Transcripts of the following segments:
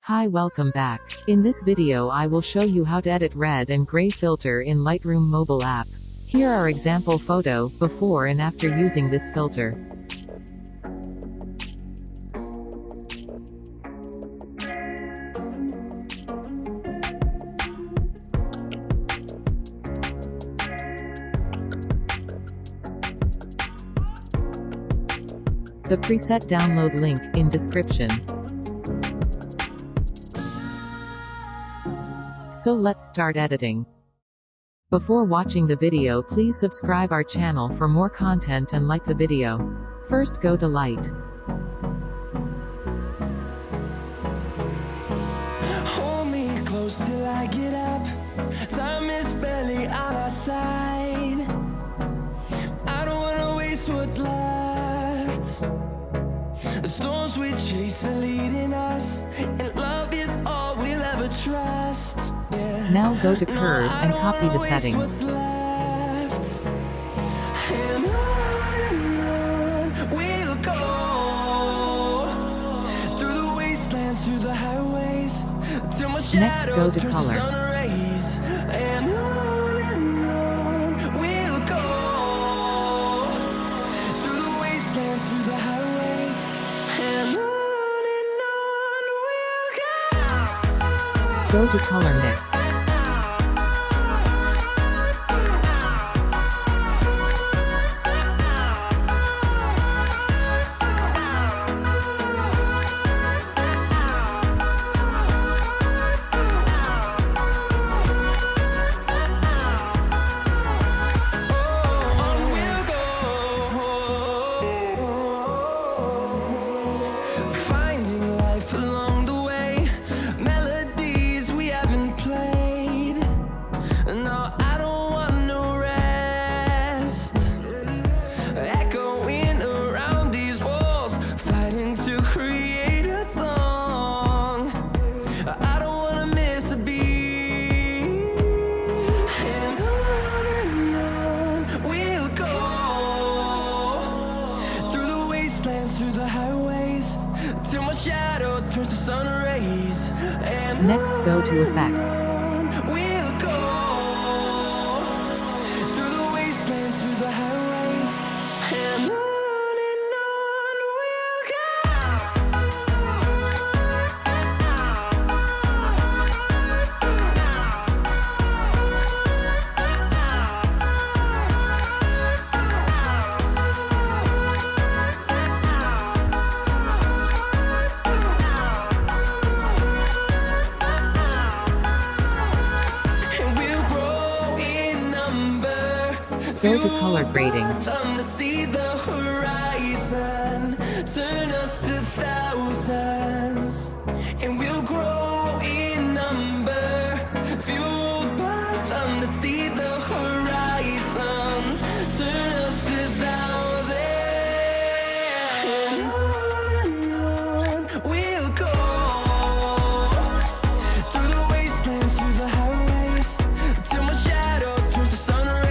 Hi, welcome back. In this video I will show you how to edit red and gray filter in Lightroom mobile app. Here are example photo, before and after using this filter. The preset download link, in description. So let's start editing. Before watching the video, please subscribe our channel for more content and like the video. First go to Light. Hold me close till I get up. Time is barely on our side. I don't wanna waste what's left. The storms we chase are leading us, and love is all we'll ever trust. Yeah. Now go to curve and copy the settings. What's left. And on we'll go, through the wastelands, through the highways, till my shadow Next, go to turns color. to sun rays. And on we'll go, through the wastelands, through the highways, and on we'll go. Go to color mix. Through the highways, till my shadow turns to sun rays. And Next, go to effects. we'll go, through the wastelands, through the highways, and on we'll go. Go to color grading. To see the horizon, turn us to thousands, and we'll grow in number, fueled by them to see the horizon, turn us to thousands, and on we'll go, through the wastelands, through the highways, till my shadow turns to sun rays.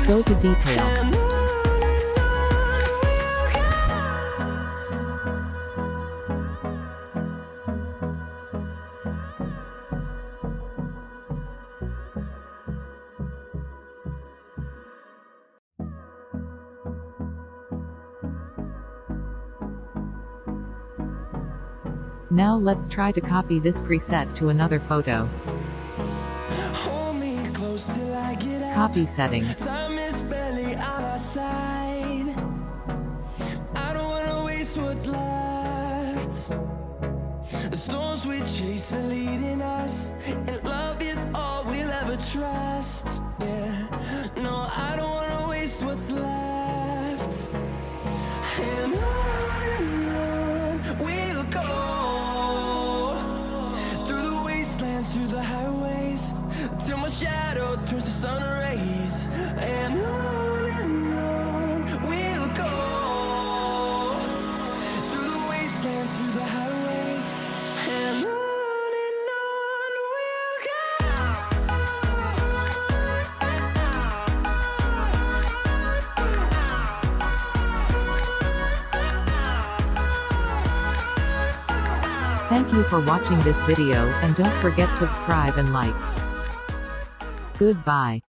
Go to detail. Now let's try to copy this preset to another photo. Hold me close till I get up. Copy setting. Time is barely on our side. I don't wanna waste what's left. The storms we chase are leading us, and love is all we'll ever trust. Yeah, no, I don't wanna waste what's left. And on we'll go, through the wastelands, through the highways, till my shadow turns to sun rays. And on we'll go, through the wastelands, through the highways, and on we'll go. Thank you for watching this video, and don't forget subscribe and like. Goodbye.